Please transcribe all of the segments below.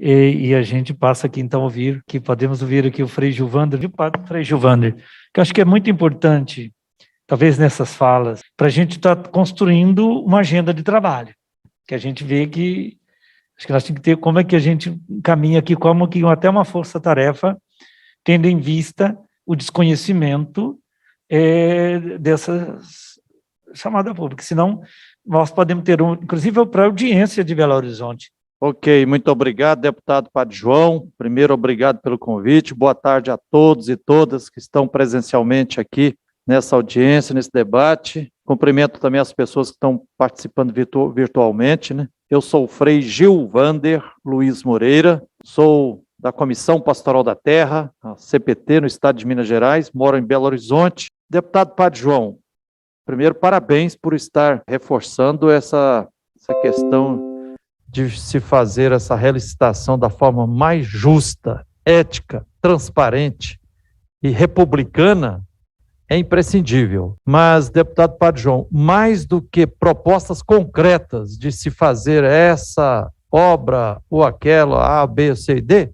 e a gente passa aqui então a ouvir, que podemos ouvir aqui o Frei Gilvander, viu, Padre Frei Gilvander, que eu acho que é muito importante, talvez nessas falas, para a gente estar construindo uma agenda de trabalho, que a gente vê que, acho que nós temos que ter, como é que a gente caminha aqui, como que até uma força-tarefa, tendo em vista o desconhecimento dessas chamadas públicas, senão nós podemos ter, inclusive para a audiência de Belo Horizonte. Ok, muito obrigado, deputado Padre João. Primeiro, obrigado pelo convite. Boa tarde a todos e todas que estão presencialmente aqui nessa audiência, nesse debate. Cumprimento também as pessoas que estão participando virtualmente, né? Eu sou o Frei Gilvander Luiz Moreira, sou da Comissão Pastoral da Terra, a CPT, no estado de Minas Gerais, moro em Belo Horizonte. Deputado Padre João, primeiro, parabéns por estar reforçando essa questão de se fazer essa relicitação da forma mais justa, ética, transparente e republicana, é imprescindível. Mas, deputado Padre João, mais do que propostas concretas de se fazer essa obra ou aquela, A, B, C e D,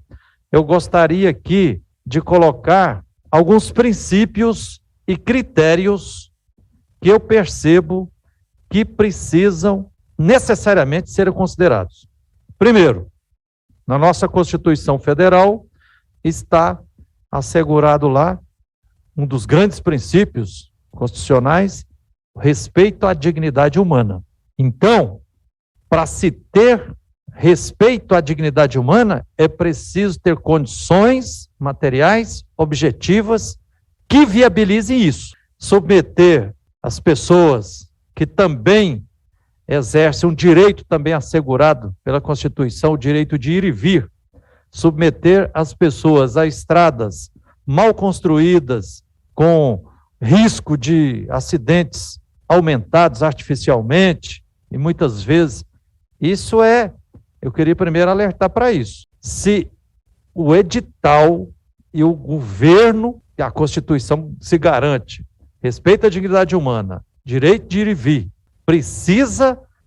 eu gostaria aqui de colocar alguns princípios e critérios que eu percebo que precisam necessariamente serem considerados. Primeiro, na nossa Constituição Federal está assegurado lá um dos grandes princípios constitucionais, o respeito à dignidade humana. Então, para se ter respeito à dignidade humana, é preciso ter condições materiais, objetivas, que viabilizem isso. Submeter as pessoas que também exerce um direito também assegurado pela Constituição, o direito de ir e vir, submeter as pessoas a estradas mal construídas, com risco de acidentes aumentados artificialmente, e muitas vezes, eu queria primeiro alertar para isso. Se o edital e o governo, e a Constituição se garante, respeito à dignidade humana, direito de ir e vir,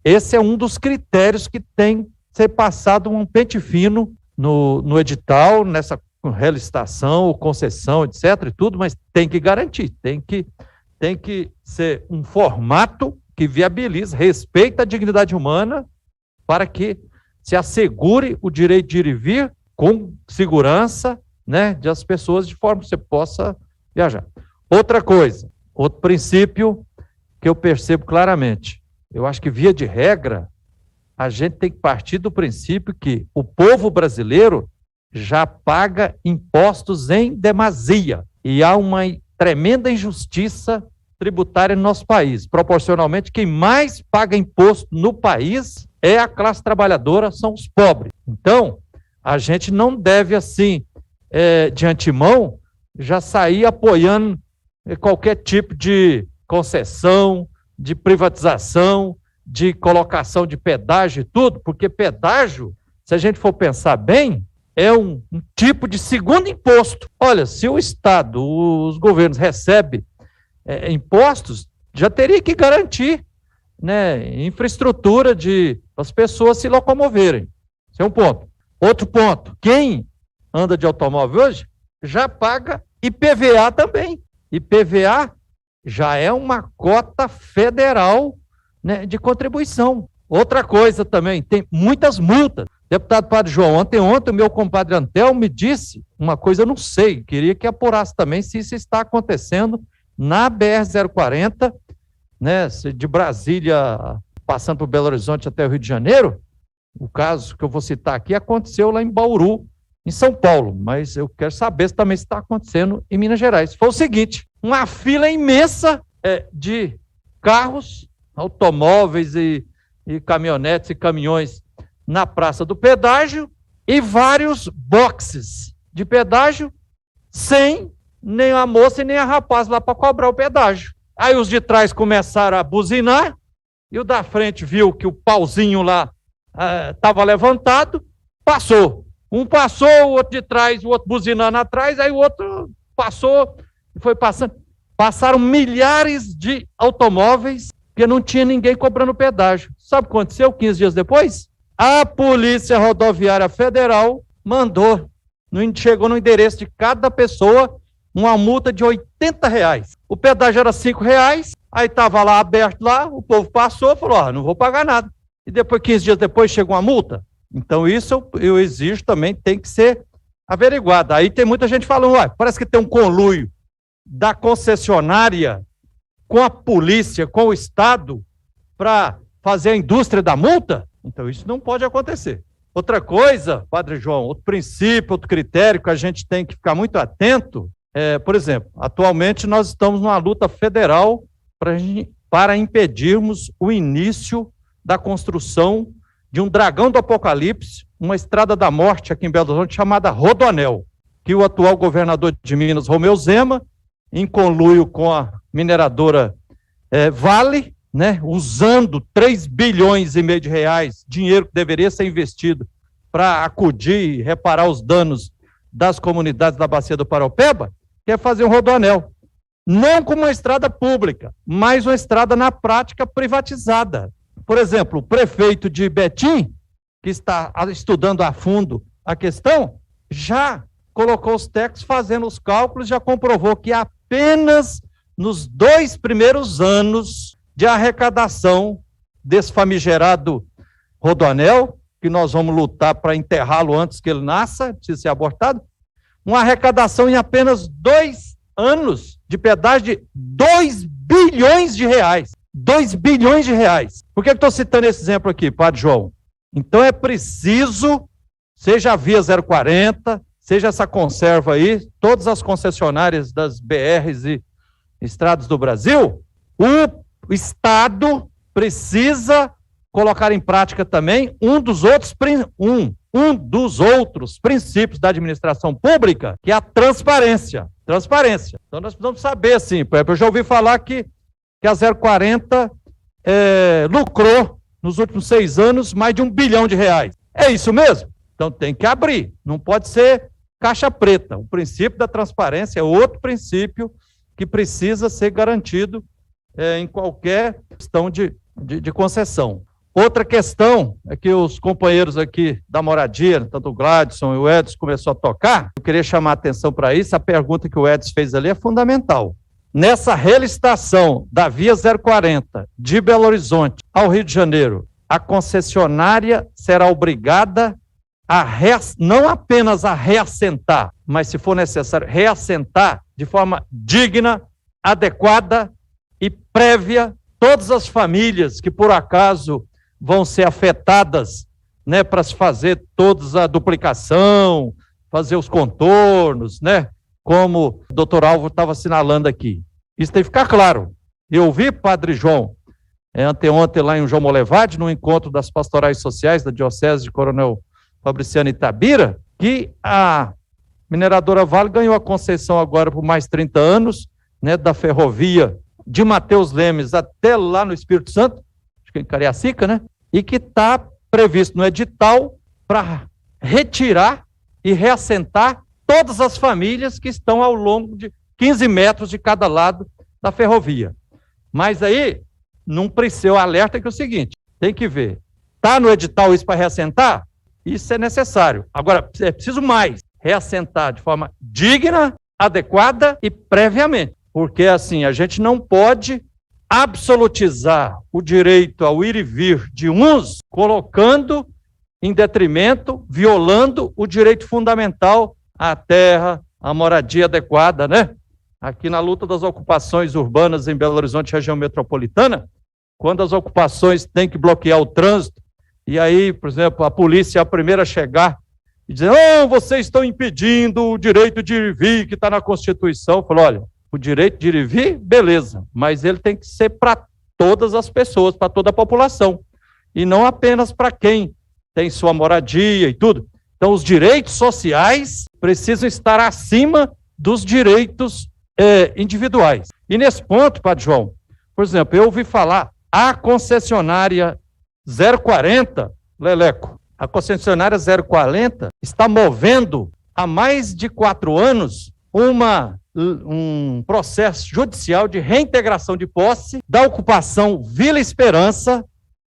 esse é um dos critérios que tem que ser passado um pente fino no edital, nessa relicitação, ou concessão, etc. e tudo, mas tem que garantir, tem que ser um formato que viabilize, respeita a dignidade humana, para que se assegure o direito de ir e vir com segurança, né, de as pessoas, de forma que você possa viajar. Outra coisa, outro princípio que eu percebo claramente. Eu acho que, via de regra, a gente tem que partir do princípio que o povo brasileiro já paga impostos em demasia. E há uma tremenda injustiça tributária no nosso país. Proporcionalmente, quem mais paga imposto no país é a classe trabalhadora, são os pobres. Então, a gente não deve, assim, de antemão, já sair apoiando qualquer tipo de concessão, de privatização, de colocação de pedágio e tudo, porque pedágio, se a gente for pensar bem, é um tipo de segundo imposto. Olha, se o Estado, os governos recebem impostos, já teria que garantir, né, infraestrutura de as pessoas se locomoverem. Esse é um ponto. Outro ponto, quem anda de automóvel hoje já paga IPVA também. IPVA já é uma cota federal, né, de contribuição. Outra coisa também, tem muitas multas. Deputado Padre João, ontem o meu compadre Antel me disse uma coisa, eu não sei, queria que apurasse também se isso está acontecendo na BR-040, né, de Brasília, passando por Belo Horizonte até o Rio de Janeiro. O caso que eu vou citar aqui aconteceu lá em Bauru, em São Paulo, mas eu quero saber se também está acontecendo em Minas Gerais. Foi o seguinte, uma fila imensa de carros, automóveis e caminhonetes e caminhões na Praça do Pedágio e vários boxes de pedágio sem nem a moça e nem a rapaz lá para cobrar o pedágio. Aí os de trás começaram a buzinar e o da frente viu que o pauzinho lá estava levantado, passou. Um passou, o outro de trás, o outro buzinando atrás, aí o outro passou e foi passando. Passaram milhares de automóveis porque não tinha ninguém cobrando pedágio. Sabe o que aconteceu 15 dias depois? A Polícia Rodoviária Federal chegou no endereço de cada pessoa uma multa de R$80. O pedágio era R$5, aí estava lá aberto lá, o povo passou e falou, não vou pagar nada. E depois, 15 dias depois, chegou uma multa. Então isso eu exijo também, tem que ser averiguado. Aí tem muita gente falando, parece que tem um conluio da concessionária com a polícia, com o Estado, para fazer a indústria da multa. Então isso não pode acontecer. Outra coisa, Padre João, outro princípio, outro critério que a gente tem que ficar muito atento, por exemplo, atualmente nós estamos numa luta federal para impedirmos o início da construção de um dragão do apocalipse, uma estrada da morte aqui em Belo Horizonte chamada Rodoanel, que o atual governador de Minas, Romeu Zema, em conluio com a mineradora Vale, usando 3,5 bilhões de reais, dinheiro que deveria ser investido para acudir e reparar os danos das comunidades da Bacia do Paraopeba, quer fazer um rodoanel. Não como uma estrada pública, mas uma estrada na prática privatizada. Por exemplo, o prefeito de Betim, que está estudando a fundo a questão, já colocou os técnicos fazendo os cálculos, já comprovou que apenas nos 2 primeiros anos de arrecadação desse famigerado rodoanel, que nós vamos lutar para enterrá-lo antes que ele nasça, precisa ser abortado, uma arrecadação em apenas 2 anos de pedágio de 2 bilhões de reais. 2 bilhões de reais. Por que eu estou citando esse exemplo aqui, Padre João? Então é preciso, seja a Via 040, seja essa conserva aí, todas as concessionárias das BRs e estradas do Brasil, o Estado precisa colocar em prática também um dos outros princípios da administração pública, que é a transparência. Transparência. Então nós precisamos saber, assim, eu já ouvi falar que a 040 lucrou nos últimos 6 anos mais de R$1 bilhão. É isso mesmo? Então tem que abrir, não pode ser caixa preta. O princípio da transparência é outro princípio que precisa ser garantido em qualquer questão de concessão. Outra questão é que os companheiros aqui da moradia, tanto o Gladson e o Edson, começou a tocar, eu queria chamar a atenção para isso, a pergunta que o Edson fez ali é fundamental. Nessa relicitação da Via 040 de Belo Horizonte ao Rio de Janeiro, a concessionária será obrigada não apenas a reassentar, mas, se for necessário, reassentar de forma digna, adequada e prévia todas as famílias que, por acaso, vão ser afetadas, para se fazer toda a duplicação, fazer os contornos, como o doutor Álvaro estava assinalando aqui. Isso tem que ficar claro. Eu vi, Padre João, anteontem lá em João Molevade, no encontro das pastorais sociais da Diocese de Coronel Fabriciano Itabira, que a mineradora Vale ganhou a concessão agora por mais 30 anos, da ferrovia de Mateus Lemes até lá no Espírito Santo, acho que em Cariacica, e que está previsto no edital para retirar e reassentar todas as famílias que estão ao longo de 15 metros de cada lado da ferrovia. Mas aí, não precisa, o alerta é que é o seguinte, tem que ver, está no edital isso para reassentar? Isso é necessário. Agora, é preciso mais, reassentar de forma digna, adequada e previamente. Porque, assim, a gente não pode absolutizar o direito ao ir e vir de uns, colocando em detrimento, violando o direito fundamental à terra, à moradia adequada, Aqui na luta das ocupações urbanas em Belo Horizonte, região metropolitana, quando as ocupações têm que bloquear o trânsito, e aí, por exemplo, a polícia é a primeira a chegar e dizer, vocês estão impedindo o direito de ir e vir que está na Constituição. Eu falo, olha, o direito de ir e vir, beleza, mas ele tem que ser para todas as pessoas, para toda a população, e não apenas para quem tem sua moradia e tudo. Então, os direitos sociais precisam estar acima dos direitos individuais. E nesse ponto, Padre João, por exemplo, eu ouvi falar, a concessionária 040, Leleco, a concessionária 040 está movendo há mais de 4 anos um processo judicial de reintegração de posse da ocupação Vila Esperança,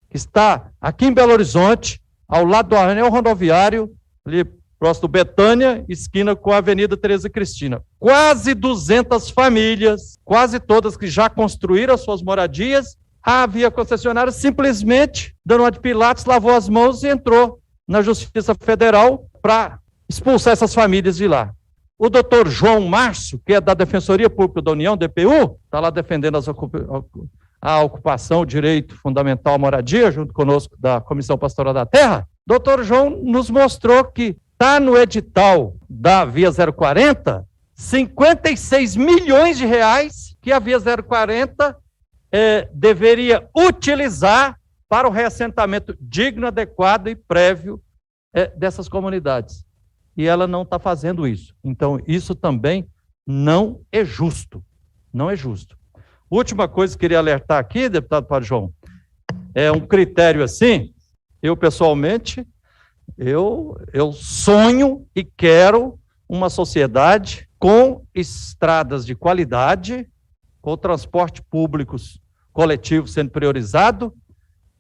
que está aqui em Belo Horizonte, ao lado do anel rodoviário, ali próximo do Betânia, esquina com a Avenida Tereza Cristina. Quase 200 famílias, quase todas que já construíram as suas moradias, a Via Concessionária simplesmente, dando uma de Pilates, lavou as mãos e entrou na Justiça Federal para expulsar essas famílias de lá. O doutor João Márcio, que é da Defensoria Pública da União, DPU, está lá defendendo a ocupação, o direito fundamental à moradia, junto conosco da Comissão Pastoral da Terra. Doutor João nos mostrou que está no edital da Via 040, 56 milhões de reais que a Via 040 deveria utilizar para o reassentamento digno, adequado e prévio dessas comunidades. E ela não está fazendo isso. Então, isso também não é justo. Não é justo. Última coisa que eu queria alertar aqui, deputado Padre João, é um critério assim, eu pessoalmente, eu sonho e quero uma sociedade com estradas de qualidade, com transporte público coletivo sendo priorizado,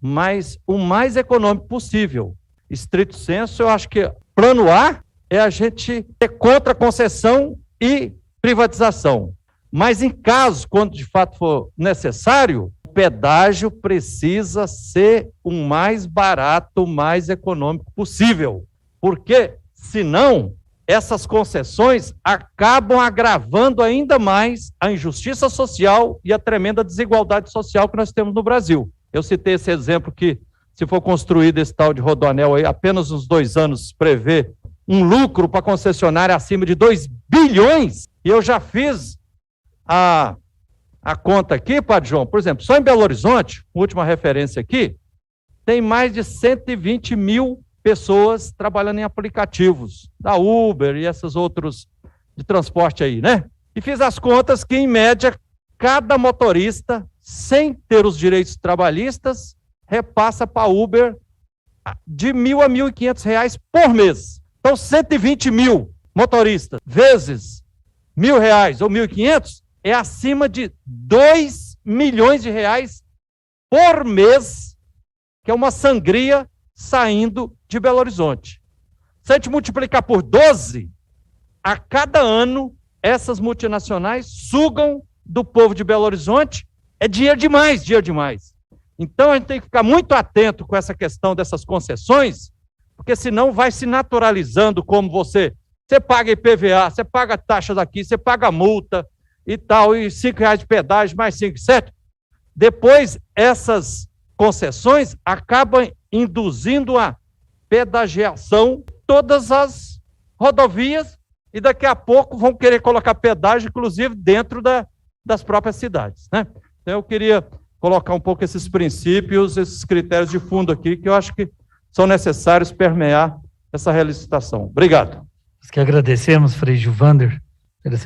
mas o mais econômico possível. Estrito senso, eu acho que plano A é a gente ter contra concessão e privatização. Mas em caso, quando de fato for necessário, o pedágio precisa ser o mais barato, o mais econômico possível. Porque, senão, essas concessões acabam agravando ainda mais a injustiça social e a tremenda desigualdade social que nós temos no Brasil. Eu citei esse exemplo que, se for construído esse tal de Rodoanel aí, apenas uns 2 anos prevê um lucro para a concessionária acima de 2 bilhões, e eu já fiz a conta aqui, Padre João, por exemplo, só em Belo Horizonte, última referência aqui, tem mais de 120 mil pessoas trabalhando em aplicativos, da Uber e esses outros de transporte aí, né? E fiz as contas que, em média, cada motorista, sem ter os direitos trabalhistas, repassa para a Uber de R$1.000 a R$1.500 por mês. Então, 120 mil motoristas vezes R$1.000 ou 1.500 é acima de 2 milhões de reais por mês, que é uma sangria saindo de Belo Horizonte. Se a gente multiplicar por 12, a cada ano, essas multinacionais sugam do povo de Belo Horizonte, é dinheiro demais, dinheiro demais. Então, a gente tem que ficar muito atento com essa questão dessas concessões, porque senão vai se naturalizando como você paga IPVA, você paga taxa daqui, você paga multa e tal, e R$5 de pedágio, mais 5, 7. Depois, essas concessões acabam induzindo a pedagiação todas as rodovias e daqui a pouco vão querer colocar pedágio, inclusive, dentro das próprias cidades, né? Então, eu queria colocar um pouco esses princípios, esses critérios de fundo aqui, que eu acho que são necessários permear essa relicitação. Obrigado. Nós que agradecemos, Frei Gilvander, pela